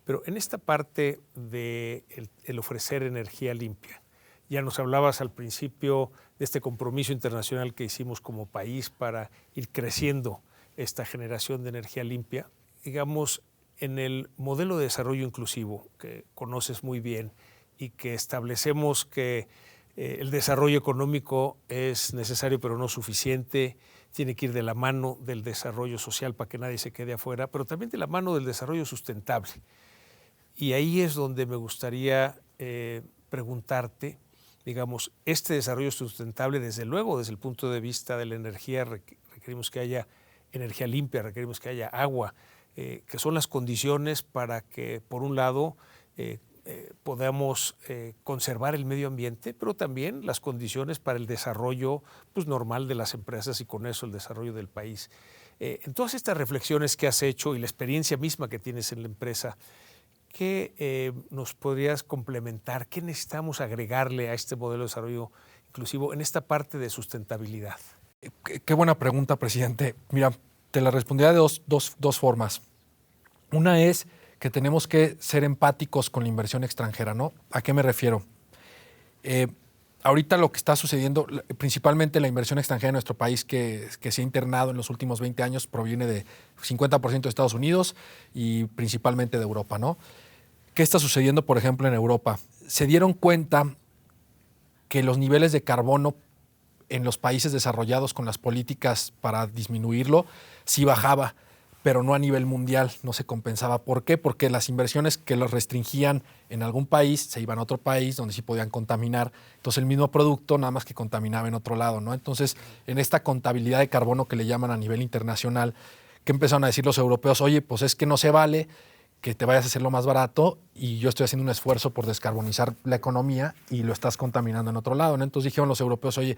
Pero en esta parte de el ofrecer energía limpia, ya nos hablabas al principio de este compromiso internacional que hicimos como país para ir creciendo esta generación de energía limpia. Digamos, en el modelo de desarrollo inclusivo, que conoces muy bien y que establecemos que el desarrollo económico es necesario pero no suficiente, tiene que ir de la mano del desarrollo social para que nadie se quede afuera, pero también de la mano del desarrollo sustentable. Y ahí es donde me gustaría preguntarte, digamos, este desarrollo sustentable, desde luego, desde el punto de vista de la energía, requerimos que haya energía limpia, requerimos que haya agua, que son las condiciones para que, por un lado, podamos conservar el medio ambiente, pero también las condiciones para el desarrollo pues, normal de las empresas y con eso el desarrollo del país. En todas estas reflexiones que has hecho y la experiencia misma que tienes en la empresa, ¿qué nos podrías complementar? ¿Qué necesitamos agregarle a este modelo de desarrollo inclusivo en esta parte de sustentabilidad? Qué buena pregunta, presidente. Mira, te la respondería de dos formas. Una es que tenemos que ser empáticos con la inversión extranjera, ¿no? ¿A qué me refiero? Ahorita lo que está sucediendo, principalmente la inversión extranjera en nuestro país que se ha internado en los últimos 20 años proviene de 50% de Estados Unidos y principalmente de Europa, ¿no? ¿Qué está sucediendo, por ejemplo, en Europa? Se dieron cuenta que los niveles de carbono en los países desarrollados con las políticas para disminuirlo sí bajaba, pero no a nivel mundial, no se compensaba. ¿Por qué? Porque las inversiones que los restringían en algún país se iban a otro país donde sí podían contaminar. Entonces el mismo producto nada más que contaminaba en otro lado, ¿no? Entonces en esta contabilidad de carbono que le llaman a nivel internacional, que empezaron a decir los europeos, oye, pues es que no se vale que te vayas a hacerlo más barato y yo estoy haciendo un esfuerzo por descarbonizar la economía y lo estás contaminando en otro lado, ¿no? Entonces dijeron los europeos, oye,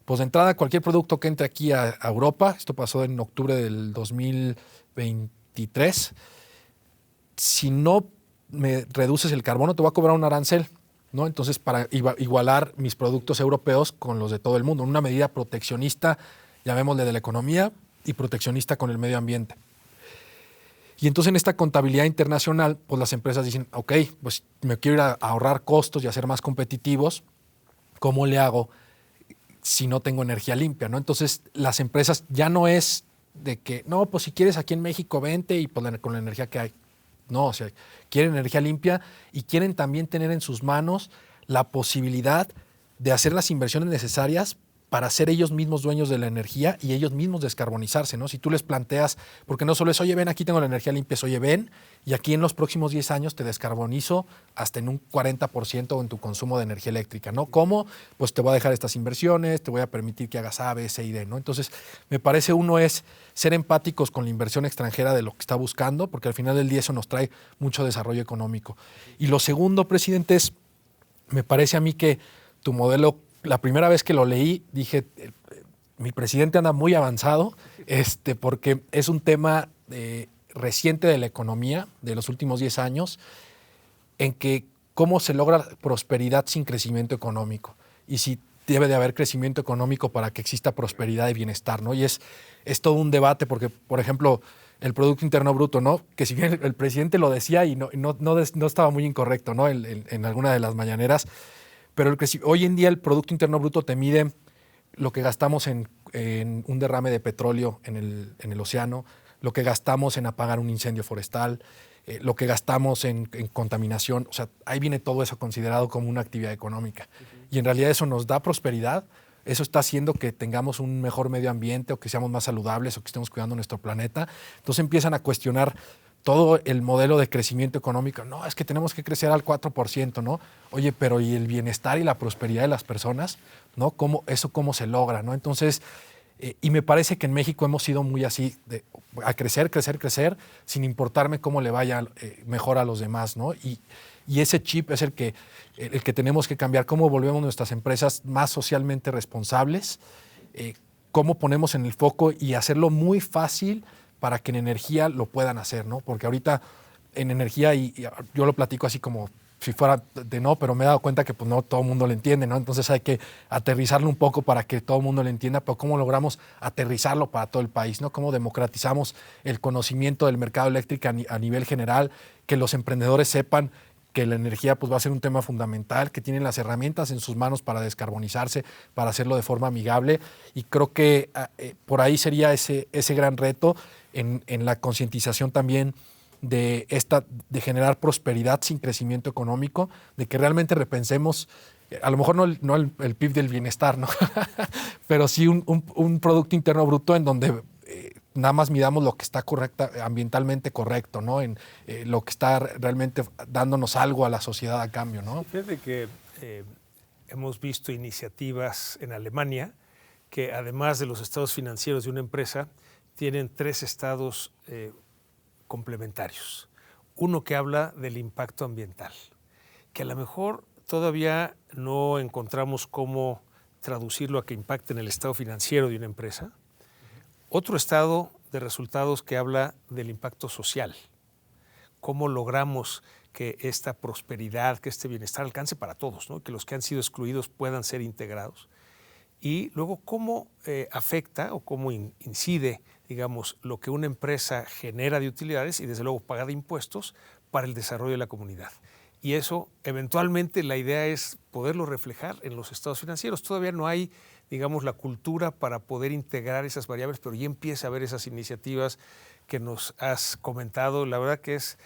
pues de entrada cualquier producto que entre aquí a Europa, esto pasó en octubre del 2023, si no me reduces el carbono te voy a cobrar un arancel, ¿no? Entonces para igualar mis productos europeos con los de todo el mundo, una medida proteccionista llamémosle de la economía, y proteccionista con el medio ambiente. Y entonces en esta contabilidad internacional, pues las empresas dicen, ok, pues me quiero ir a ahorrar costos y a ser más competitivos, ¿cómo le hago si no tengo energía limpia, ¿no? Entonces las empresas ya no es de que, no, pues si quieres aquí en México vente y pues con la energía que hay. No, o sea, quieren energía limpia y quieren también tener en sus manos la posibilidad de hacer las inversiones necesarias para ser ellos mismos dueños de la energía y ellos mismos descarbonizarse, ¿no? Si tú les planteas, porque no solo es, oye, ven, aquí tengo la energía limpia, es, oye, ven, y aquí en los próximos 10 años te descarbonizo hasta en un 40% en tu consumo de energía eléctrica, ¿no? ¿Cómo? Pues te voy a dejar estas inversiones, te voy a permitir que hagas A, B, C y D, ¿no? Entonces, me parece uno es ser empáticos con la inversión extranjera de lo que está buscando, porque al final del día eso nos trae mucho desarrollo económico. Y lo segundo, presidente, es, me parece a mí que tu modelo, la primera vez que lo leí, dije, mi presidente anda muy avanzado, porque es un tema reciente de la economía de los últimos 10 años, en que cómo se logra prosperidad sin crecimiento económico y si debe de haber crecimiento económico para que exista prosperidad y bienestar, ¿no? Y es todo un debate porque, por ejemplo, el Producto Interno Bruto, ¿no? Que si bien el presidente lo decía y no estaba muy incorrecto, ¿no? En alguna de las mañaneras, pero hoy en día el Producto Interno Bruto te mide lo que gastamos en un derrame de petróleo en el océano, lo que gastamos en apagar un incendio forestal, lo que gastamos en contaminación. O sea, ahí viene todo eso considerado como una actividad económica. Y en realidad eso nos da prosperidad, eso está haciendo que tengamos un mejor medio ambiente o que seamos más saludables o que estemos cuidando nuestro planeta. Entonces empiezan a cuestionar todo el modelo de crecimiento económico. No, es que tenemos que crecer al 4%, ¿no? Oye, pero ¿y el bienestar y la prosperidad de las personas? ¿No? ¿Cómo se logra, ¿no? Entonces, y me parece que en México hemos sido muy así, a crecer, sin importarme cómo le vaya mejor a los demás, ¿no? Y ese chip es el que tenemos que cambiar. ¿Cómo volvemos nuestras empresas más socialmente responsables? ¿Cómo ponemos en el foco y hacerlo muy fácil para que en energía lo puedan hacer, ¿no? Porque ahorita en energía, y yo lo platico así como si fuera pero me he dado cuenta que pues no todo el mundo lo entiende, ¿no? Entonces hay que aterrizarlo un poco para que todo el mundo lo entienda, pero ¿cómo logramos aterrizarlo para todo el país, ¿no? ¿Cómo democratizamos el conocimiento del mercado eléctrico a nivel general, que los emprendedores sepan que la energía pues, va a ser un tema fundamental, que tienen las herramientas en sus manos para descarbonizarse, para hacerlo de forma amigable? Y creo que por ahí sería ese gran reto en la concientización también de generar prosperidad sin crecimiento económico, de que realmente repensemos, a lo mejor no el PIB del bienestar, ¿no? Pero sí un Producto Interno Bruto en donde nada más midamos lo que está ambientalmente correcto, ¿no? En lo que está realmente dándonos algo a la sociedad a cambio, ¿no? Fíjate que hemos visto iniciativas en Alemania que además de los estados financieros de una empresa, tienen 3 estados complementarios. Uno que habla del impacto ambiental, que a lo mejor todavía no encontramos cómo traducirlo a que impacte en el estado financiero de una empresa. Otro estado de resultados que habla del impacto social. Cómo logramos que esta prosperidad, que este bienestar alcance para todos, ¿no? Que los que han sido excluidos puedan ser integrados. Y luego cómo afecta o cómo incide, digamos, lo que una empresa genera de utilidades y desde luego paga de impuestos para el desarrollo de la comunidad. Y eso, eventualmente, la idea es poderlo reflejar en los estados financieros. Todavía no hay, digamos, la cultura para poder integrar esas variables, pero ya empieza a haber esas iniciativas que nos has comentado. La verdad que es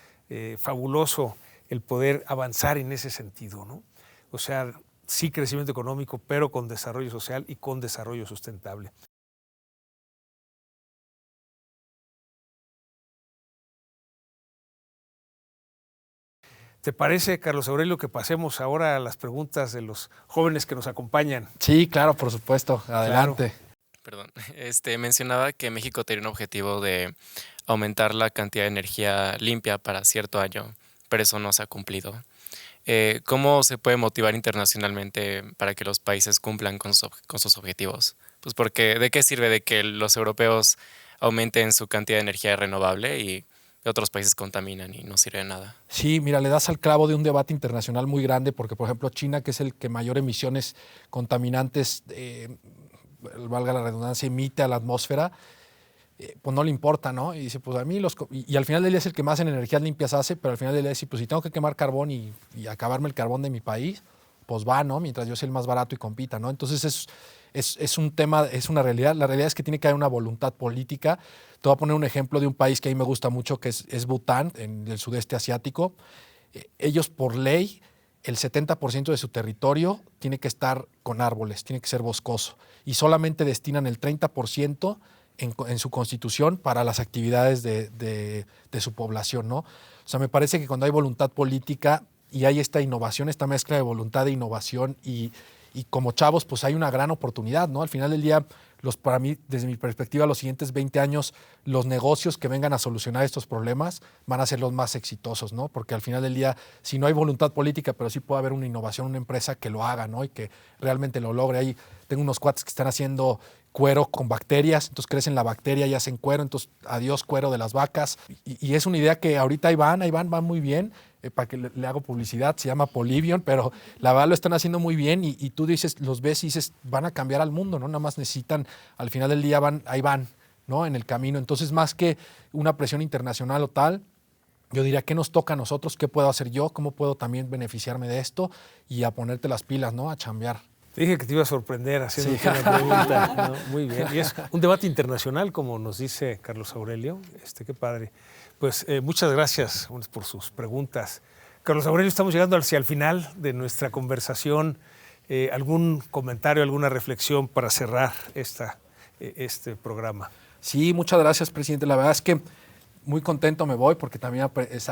fabuloso el poder avanzar en ese sentido, ¿no? O sea, sí crecimiento económico, pero con desarrollo social y con desarrollo sustentable. ¿Te parece, Carlos Aurelio, que pasemos ahora a las preguntas de los jóvenes que nos acompañan? Sí, claro, por supuesto. Adelante. Perdón. Mencionaba que México tenía un objetivo de aumentar la cantidad de energía limpia para cierto año, pero eso no se ha cumplido. ¿Cómo se puede motivar internacionalmente para que los países cumplan con sus objetivos? Pues porque ¿de qué sirve de que los europeos aumenten su cantidad de energía renovable y otros países contaminan y no sirve de nada? Sí, mira, le das al clavo de un debate internacional muy grande porque, por ejemplo, China, que es el que mayor emisiones contaminantes valga la redundancia, emite a la atmósfera, pues no le importa, ¿no? Y dice, pues a mí y al final del día es el que más en energías limpias hace, pero al final del día dice, pues si tengo que quemar carbón y acabarme el carbón de mi país, pues va, ¿no? Mientras yo sea el más barato y compita, ¿no? Entonces es un tema, es una realidad. La realidad es que tiene que haber una voluntad política. Te voy a poner un ejemplo de un país que a mí me gusta mucho, que es Bután, en el sudeste asiático. Ellos por ley, el 70% de su territorio tiene que estar con árboles, tiene que ser boscoso. Y solamente destinan el 30% en su constitución para las actividades de su población, ¿no? O sea, me parece que cuando hay voluntad política y hay esta innovación, esta mezcla de voluntad e innovación y como chavos, pues hay una gran oportunidad, ¿no? Al final del día, para mí, desde mi perspectiva, los siguientes 20 años, los negocios que vengan a solucionar estos problemas van a ser los más exitosos, ¿no? Porque al final del día, si no hay voluntad política, pero sí puede haber una innovación, una empresa que lo haga, ¿no? Y que realmente lo logre. Ahí tengo unos cuates que están haciendo cuero con bacterias, entonces crecen la bacteria y hacen cuero, entonces adiós cuero de las vacas. Y es una idea que ahorita van muy bien. Para que le hago publicidad, se llama Polybion, pero la verdad lo están haciendo muy bien y tú dices, los ves y dices, van a cambiar al mundo, ¿no? Nada más necesitan, al final del día ahí van, ¿no? En el camino. Entonces, más que una presión internacional o tal, yo diría, ¿qué nos toca a nosotros? ¿Qué puedo hacer yo? ¿Cómo puedo también beneficiarme de esto? Y a ponerte las pilas, ¿no? A chambear. Te dije que te iba a sorprender haciendo una pregunta, ¿no? Muy bien. Y es un debate internacional, como nos dice Carlos Aurelio. Qué padre. Pues muchas gracias por sus preguntas. Carlos Aurelio, estamos llegando hacia el final de nuestra conversación. ¿Algún comentario, alguna reflexión para cerrar este programa? Sí, muchas gracias, presidente. La verdad es que muy contento me voy porque también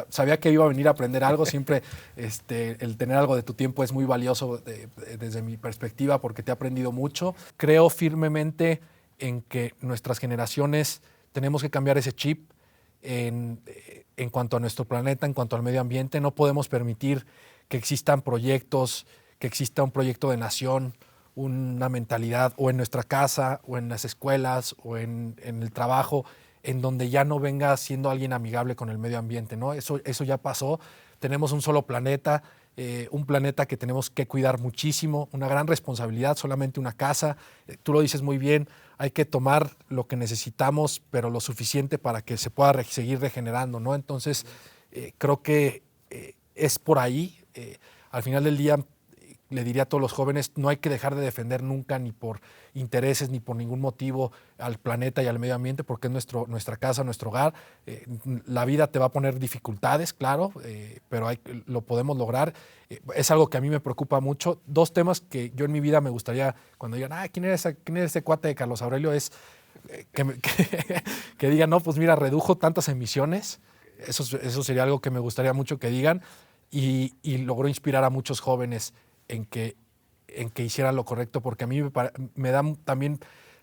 sabía que iba a venir a aprender algo. Siempre el tener algo de tu tiempo es muy valioso desde mi perspectiva porque te he aprendido mucho. Creo firmemente en que nuestras generaciones tenemos que cambiar ese chip en cuanto a nuestro planeta, en cuanto al medio ambiente. No podemos permitir que existan proyectos, que exista un proyecto de nación, una mentalidad o en nuestra casa o en las escuelas o en el trabajo en donde ya no venga siendo alguien amigable con el medio ambiente, ¿no? Eso ya pasó. Tenemos un solo planeta, un planeta que tenemos que cuidar muchísimo, una gran responsabilidad, solamente una casa. Tú lo dices muy bien, hay que tomar lo que necesitamos, pero lo suficiente para que se pueda seguir regenerando, ¿no? Entonces, creo que es por ahí. Al final del día, le diría a todos los jóvenes, no hay que dejar de defender nunca, ni por intereses, ni por ningún motivo, al planeta y al medio ambiente, porque es nuestra casa, nuestro hogar. La vida te va a poner dificultades, claro, pero lo podemos lograr. Es algo que a mí me preocupa mucho. Dos temas que yo en mi vida me gustaría, cuando digan, ¿quién es ese cuate de Carlos Aurelio? Es que digan, no, pues mira, redujo tantas emisiones. Eso sería algo que me gustaría mucho que digan. Y logró inspirar a muchos jóvenes en que hicieran lo correcto, porque a mí me da también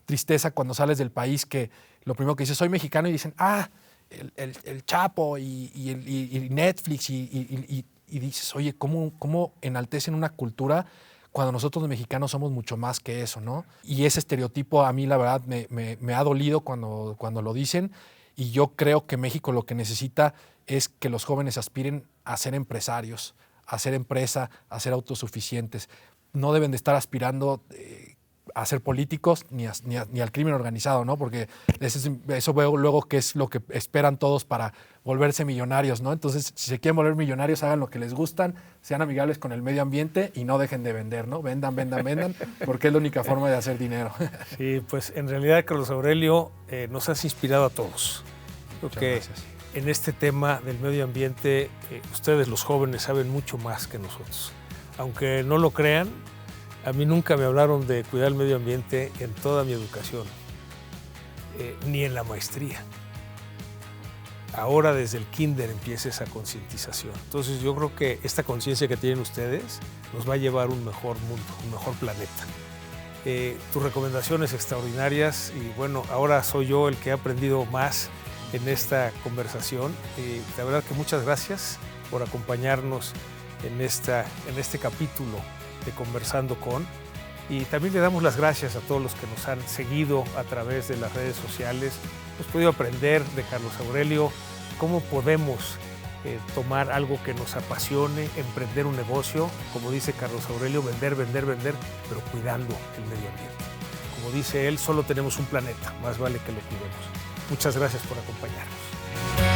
tristeza cuando sales del país que lo primero que dices, soy mexicano, y dicen, el Chapo y Netflix, y dices, oye, ¿cómo enaltecen una cultura cuando nosotros los mexicanos somos mucho más que eso, ¿no? Y ese estereotipo a mí, la verdad, me ha dolido cuando lo dicen, y yo creo que México lo que necesita es que los jóvenes aspiren a ser empresarios, a hacer empresa, a ser autosuficientes. No deben de estar aspirando a ser políticos ni al crimen organizado, ¿no? Porque eso veo luego que es lo que esperan todos para volverse millonarios, ¿no? Entonces, si se quieren volver millonarios, hagan lo que les gustan, sean amigables con el medio ambiente y no dejen de vender, ¿no? Vendan, porque es la única forma de hacer dinero. Sí, pues en realidad, Carlos Aurelio, nos has inspirado a todos. Creo que gracias. En este tema del medio ambiente, ustedes los jóvenes saben mucho más que nosotros. Aunque no lo crean, a mí nunca me hablaron de cuidar el medio ambiente en toda mi educación, ni en la maestría. Ahora desde el kinder empieza esa concientización. Entonces yo creo que esta conciencia que tienen ustedes nos va a llevar a un mejor mundo, un mejor planeta. Tus recomendaciones extraordinarias y bueno, ahora soy yo el que ha aprendido más en esta conversación. La verdad que muchas gracias por acompañarnos en este capítulo de Conversando con. Y también le damos las gracias a todos los que nos han seguido a través de las redes sociales. Hemos podido aprender de Carlos Aurelio cómo podemos tomar algo que nos apasione, emprender un negocio, como dice Carlos Aurelio, vender, pero cuidando el medio ambiente. como dice él, solo tenemos un planeta, más vale que lo cuidemos. Muchas gracias por acompañarnos.